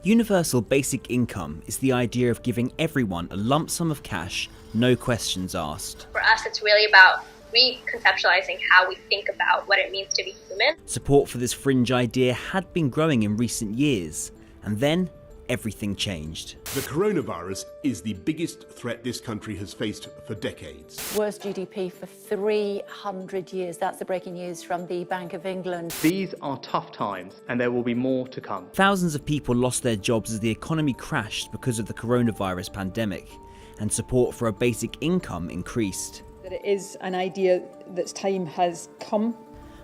Universal basic income is the idea of giving everyone a lump sum of cash, no questions asked. For us, it's really about reconceptualizing how we think about what it means to be human. Support for this fringe idea had been growing in recent years, and then everything changed. The coronavirus is the biggest threat this country has faced for decades. Worst GDP for 300 years. That's the breaking news from the Bank of England. These are tough times, and there will be more to come. Thousands of people lost their jobs as the economy crashed because of the coronavirus pandemic, and support for a basic income increased. That it is an idea that's time has come.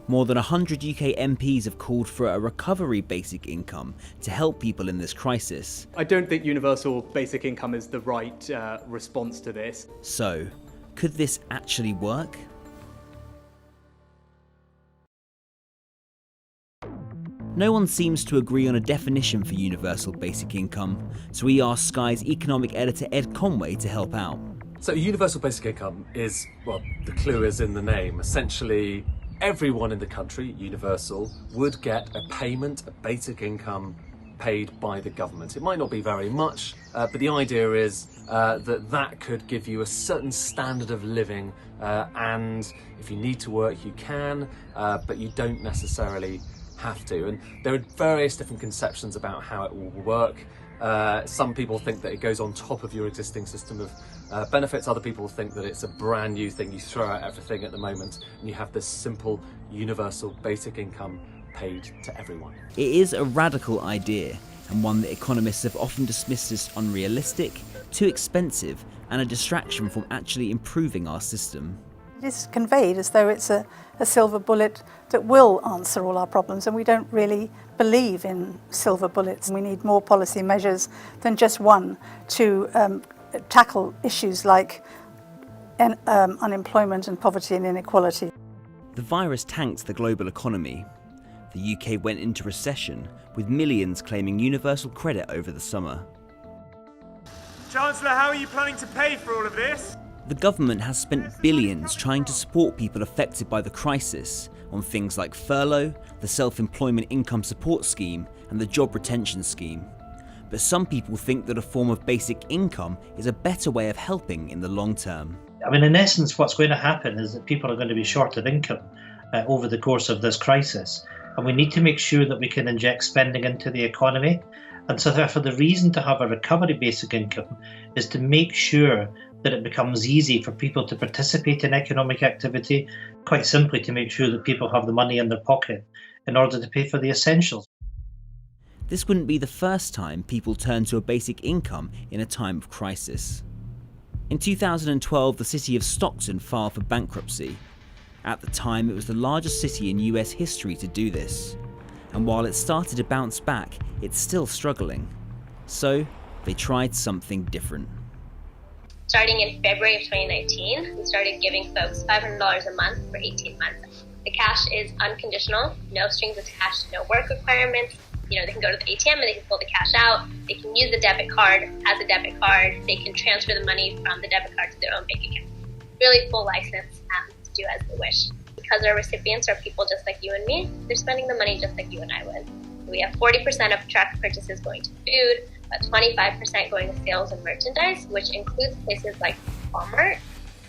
More than 100 UK MPs have called for a recovery basic income to help people in this crisis. I don't think universal basic income is the right response to this. So, could this actually work? No one seems to agree on a definition for universal basic income, so we asked Sky's economic editor Ed Conway to help out. So universal basic income is, well, the clue is in the name. Essentially, everyone in the country, universal, would get a payment, a basic income paid by the government. It might not be very much, but the idea is that could give you a certain standard of living, and if you need to work, you can, but you don't necessarily have to. And there are various different conceptions about how it will work. Some people think that it goes on top of your existing system of benefits. Other people think that it's a brand new thing. You throw out everything at the moment and you have this simple universal basic income paid to everyone. It is a radical idea, and one that economists have often dismissed as unrealistic, too expensive, and a distraction from actually improving our system. It is conveyed as though it's a silver bullet that will answer all our problems, and we don't really believe in silver bullets. We need more policy measures than just one to tackle issues like unemployment and poverty and inequality. The virus tanked the global economy. The UK went into recession, with millions claiming universal credit over the summer. Chancellor, how are you planning to pay for all of this? The government has spent billions trying to support people affected by the crisis on things like furlough, the self-employment income support scheme, and the job retention scheme. But some people think that a form of basic income is a better way of helping in the long term. I mean, in essence, what's going to happen is that people are going to be short of income over the course of this crisis. And we need to make sure that we can inject spending into the economy. And so therefore the reason to have a recovery basic income is to make sure that it becomes easy for people to participate in economic activity, quite simply to make sure that people have the money in their pocket in order to pay for the essentials. This wouldn't be the first time people turn to a basic income in a time of crisis. In 2012, the city of Stockton filed for bankruptcy. At the time, it was the largest city in US history to do this. And while it started to bounce back, it's still struggling. So, they tried something different. Starting in February of 2019, we started giving folks $500 a month for 18 months. The cash is unconditional, no strings attached, no work requirements. They can go to the ATM and they can pull the cash out. They can use the debit card as a debit card. They can transfer the money from the debit card to their own bank account. Really full license to do as they wish. Because our recipients are people just like you and me, they're spending the money just like you and I would. We have 40% of track purchases going to food, about 25% going to sales and merchandise, which includes places like Walmart.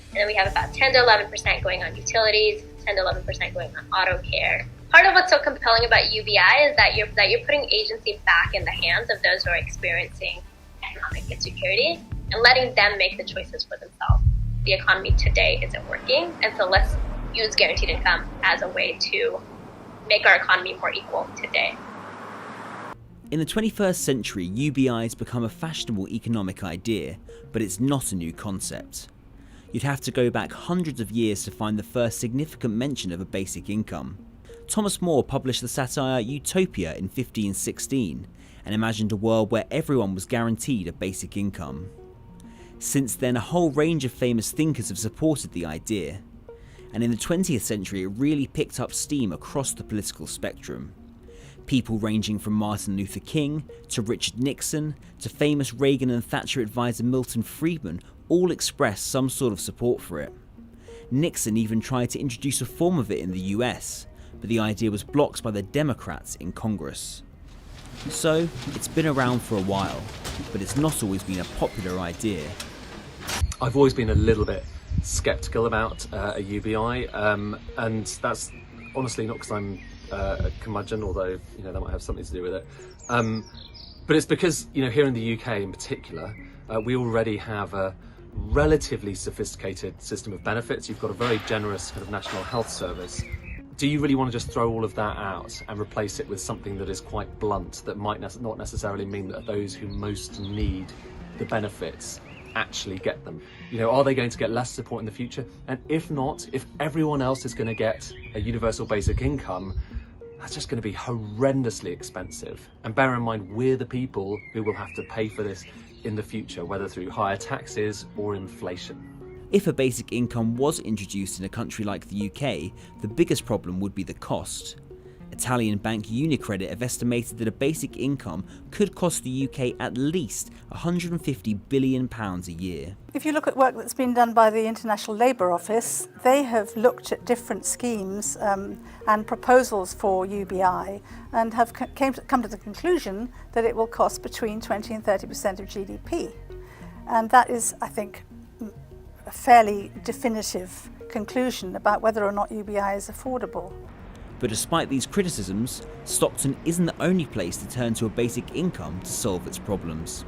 And then we have about 10 to 11% going on utilities, 10 to 11% going on auto care. Part of what's so compelling about UBI is that you're putting agency back in the hands of those who are experiencing economic insecurity and letting them make the choices for themselves. The economy today isn't working, and so let's use guaranteed income as a way to make our economy more equal today. In the 21st century, UBI has become a fashionable economic idea, but it's not a new concept. You'd have to go back hundreds of years to find the first significant mention of a basic income. Thomas More published the satire Utopia in 1516 and imagined a world where everyone was guaranteed a basic income. Since then, a whole range of famous thinkers have supported the idea, and in the 20th century it really picked up steam across the political spectrum. People ranging from Martin Luther King to Richard Nixon to famous Reagan and Thatcher advisor Milton Friedman all expressed some sort of support for it. Nixon even tried to introduce a form of it in the US, but the idea was blocked by the Democrats in Congress. So, it's been around for a while, but it's not always been a popular idea. I've always been a little bit sceptical about a UBI, and that's honestly not because I'm a curmudgeon, although that might have something to do with it. But it's because here in the UK in particular, we already have a relatively sophisticated system of benefits. You've got a very generous kind of national health service. Do you really want to just throw all of that out and replace it with something that is quite blunt, that might not necessarily mean that those who most need the benefits actually get them? Are they going to get less support in the future? And if not, if everyone else is going to get a universal basic income, that's just going to be horrendously expensive. And bear in mind, we're the people who will have to pay for this in the future, whether through higher taxes or inflation. If a basic income was introduced in a country like the UK, the biggest problem would be the cost. Italian bank Unicredit have estimated that a basic income could cost the UK at least £150 billion a year. If you look at work that's been done by the International Labour Office, they have looked at different schemes and proposals for UBI and have come to the conclusion that it will cost between 20 and 30% of GDP. And that is, I think, a fairly definitive conclusion about whether or not UBI is affordable. But despite these criticisms, Stockton isn't the only place to turn to a basic income to solve its problems.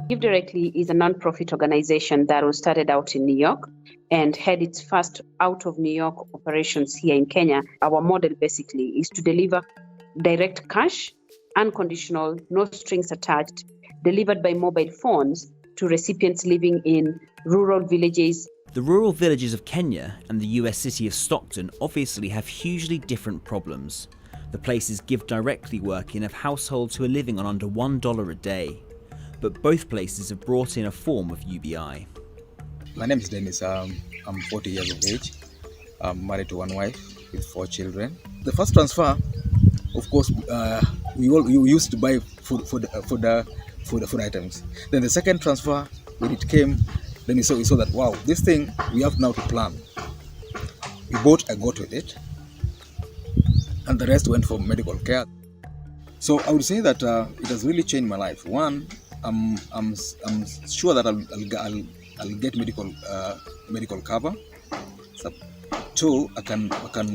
Give Directly is a non-profit organization that was started out in New York and had its first out of New York operations here in Kenya. Our model basically is to deliver direct cash, unconditional, no strings attached, delivered by mobile phones to recipients living in rural villages. The rural villages of Kenya and the US city of Stockton obviously have hugely different problems. The places Give Directly work in have households who are living on under $1 a day. But both places have brought in a form of UBI. My name is Dennis. I'm 40 years of age. I'm married to one wife with 4 children. The first transfer, of course, we used to buy food items. Then the second transfer, when it came, then we saw that, wow, this thing we have now to plan. We bought a goat with it, and the rest went for medical care. So I would say that it has really changed my life. One, I'm sure that I'll get medical cover. So, 2, I can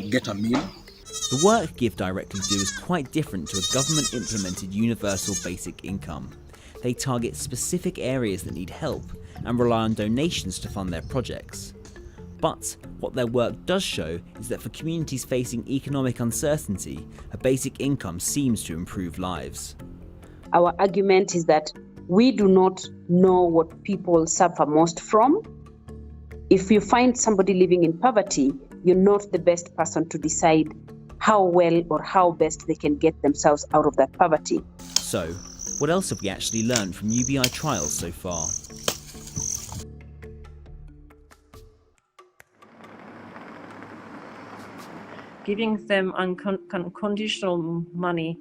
get a meal. The work Give Directly do is quite different to a government-implemented universal basic income. They target specific areas that need help and rely on donations to fund their projects. But what their work does show is that for communities facing economic uncertainty, a basic income seems to improve lives. Our argument is that we do not know what people suffer most from. If you find somebody living in poverty, you're not the best person to decide how well or how best they can get themselves out of that poverty. So, what else have we actually learned from UBI trials so far? Giving them unconditional money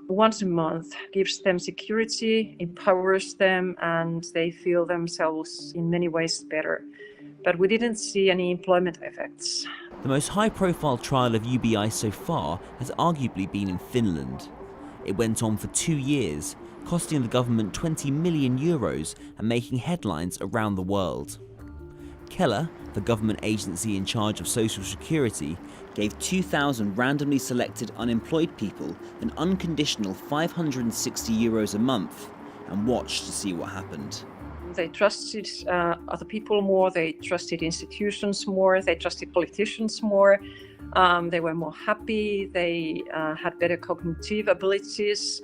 once a month gives them security, empowers them, and they feel themselves in many ways better. But we didn't see any employment effects. The most high-profile trial of UBI so far has arguably been in Finland. It went on for 2 years, costing the government €20 million and making headlines around the world. Kela, the government agency in charge of social security, gave 2,000 randomly selected unemployed people an unconditional €560 a month and watched to see what happened. They trusted other people more, they trusted institutions more, they trusted politicians more, they were more happy, they had better cognitive abilities.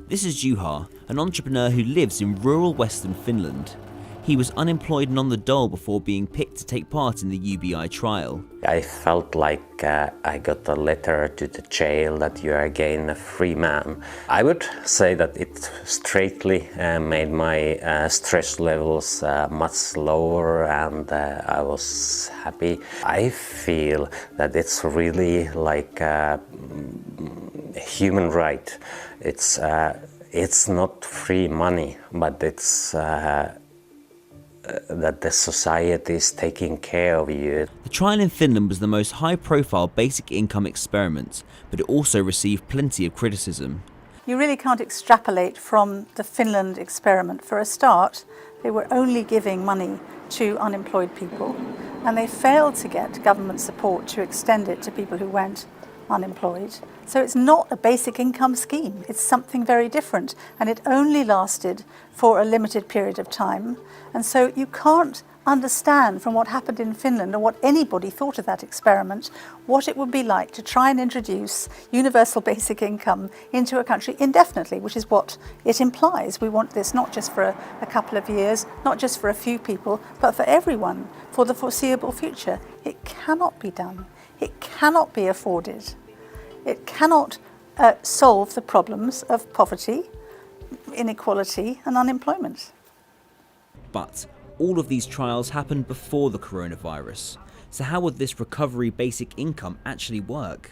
This is Juha, an entrepreneur who lives in rural western Finland. He was unemployed and on the dole before being picked to take part in the UBI trial. I felt like I got a letter to the jail that you are again a free man. I would say that it straightly made my stress levels much lower, and I was happy. I feel that it's really like a human right. It's not free money, but it's that the society is taking care of you. The trial in Finland was the most high-profile basic income experiment, but it also received plenty of criticism. You really can't extrapolate from the Finland experiment. For a start, they were only giving money to unemployed people, and they failed to get government support to extend it to people who went unemployed. So it's not a basic income scheme, it's something very different, and it only lasted for a limited period of time. And so you can't understand from what happened in Finland, or what anybody thought of that experiment, what it would be like to try and introduce universal basic income into a country indefinitely, which is what it implies. We want this not just for a couple of years, not just for a few people, but for everyone, for the foreseeable future. It cannot be done. It cannot be afforded. It cannot solve the problems of poverty, inequality and unemployment. But all of these trials happened before the coronavirus. So how would this recovery basic income actually work?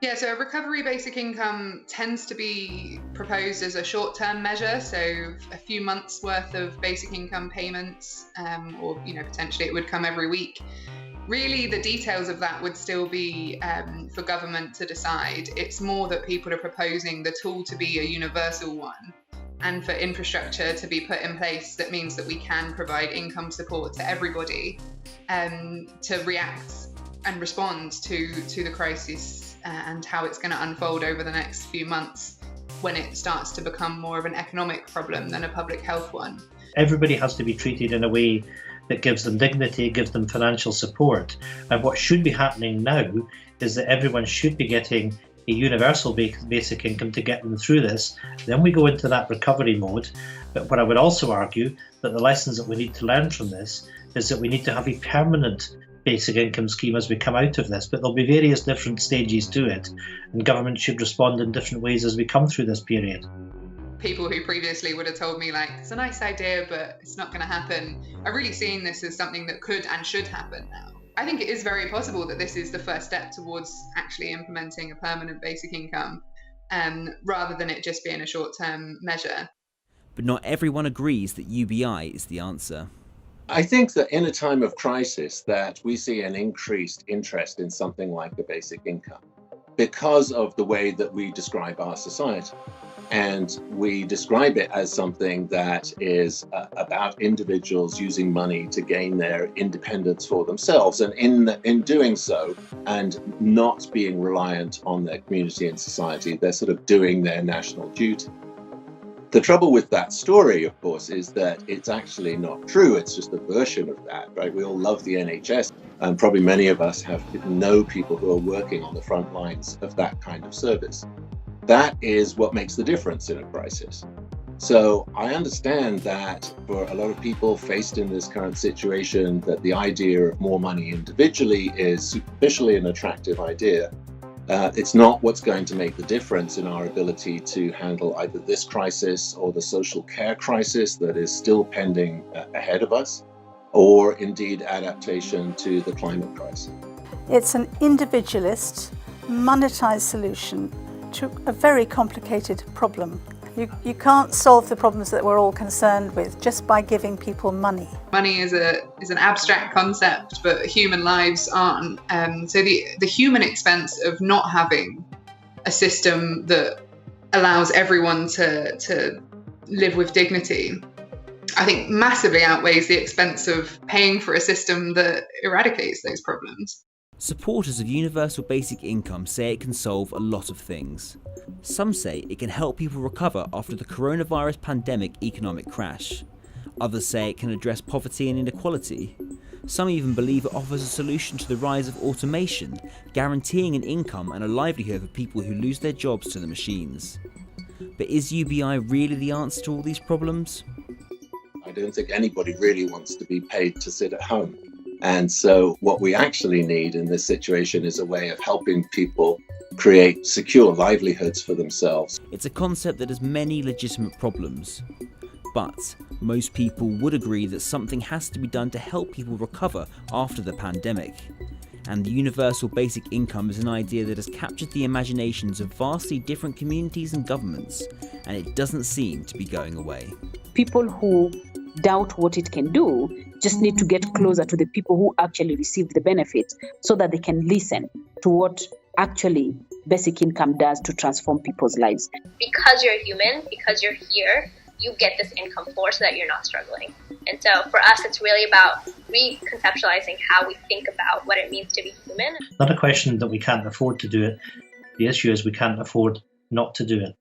Yeah, so a recovery basic income tends to be proposed as a short-term measure, so a few months worth of basic income payments, or potentially it would come every week. Really, the details of that would still be for government to decide. It's more that people are proposing the tool to be a universal one, and for infrastructure to be put in place that means that we can provide income support to everybody to react and respond to the crisis and how it's going to unfold over the next few months when it starts to become more of an economic problem than a public health one. Everybody has to be treated in a way that gives them dignity, gives them financial support. And what should be happening now is that everyone should be getting a universal basic income to get them through this. Then we go into that recovery mode. But what I would also argue that the lessons that we need to learn from this is that we need to have a permanent basic income scheme as we come out of this, but there'll be various different stages to it, and government should respond in different ways as we come through this period. People who previously would have told me, like, it's a nice idea, but it's not going to happen, are really seeing this as something that could and should happen now. I think it is very possible that this is the first step towards actually implementing a permanent basic income, rather than it just being a short-term measure. But not everyone agrees that UBI is the answer. I think that in a time of crisis that we see an increased interest in something like the basic income because of the way that we describe our society. And we describe it as something that is about individuals using money to gain their independence for themselves. And in doing so, and not being reliant on their community and society, they're sort of doing their national duty. The trouble with that story, of course, is that it's actually not true. It's just a version of that, right? We all love the NHS, and probably many of us know people who are working on the front lines of that kind of service. That is what makes the difference in a crisis. So I understand that for a lot of people faced in this current situation, that the idea of more money individually is superficially an attractive idea. It's not what's going to make the difference in our ability to handle either this crisis or the social care crisis that is still pending ahead of us, or indeed adaptation to the climate crisis. It's an individualist, monetized solution to a very complicated problem. You can't solve the problems that we're all concerned with just by giving people money. Money is an abstract concept, but human lives aren't. So the human expense of not having a system that allows everyone to live with dignity, I think massively outweighs the expense of paying for a system that eradicates those problems. Supporters of universal basic income say it can solve a lot of things. Some say it can help people recover after the coronavirus pandemic economic crash. Others say it can address poverty and inequality. Some even believe it offers a solution to the rise of automation, guaranteeing an income and a livelihood for people who lose their jobs to the machines. But is UBI really the answer to all these problems? I don't think anybody really wants to be paid to sit at home. And so what we actually need in this situation is a way of helping people create secure livelihoods for themselves. It's a concept that has many legitimate problems. But most people would agree that something has to be done to help people recover after the pandemic. And the universal basic income is an idea that has captured the imaginations of vastly different communities and governments, and it doesn't seem to be going away. People who doubt what it can do, just need to get closer to the people who actually received the benefits so that they can listen to what actually basic income does to transform people's lives. Because you're human, because you're here, you get this income floor so that you're not struggling. And so for us, it's really about reconceptualizing how we think about what it means to be human. Not a question that we can't afford to do it. The issue is we can't afford not to do it.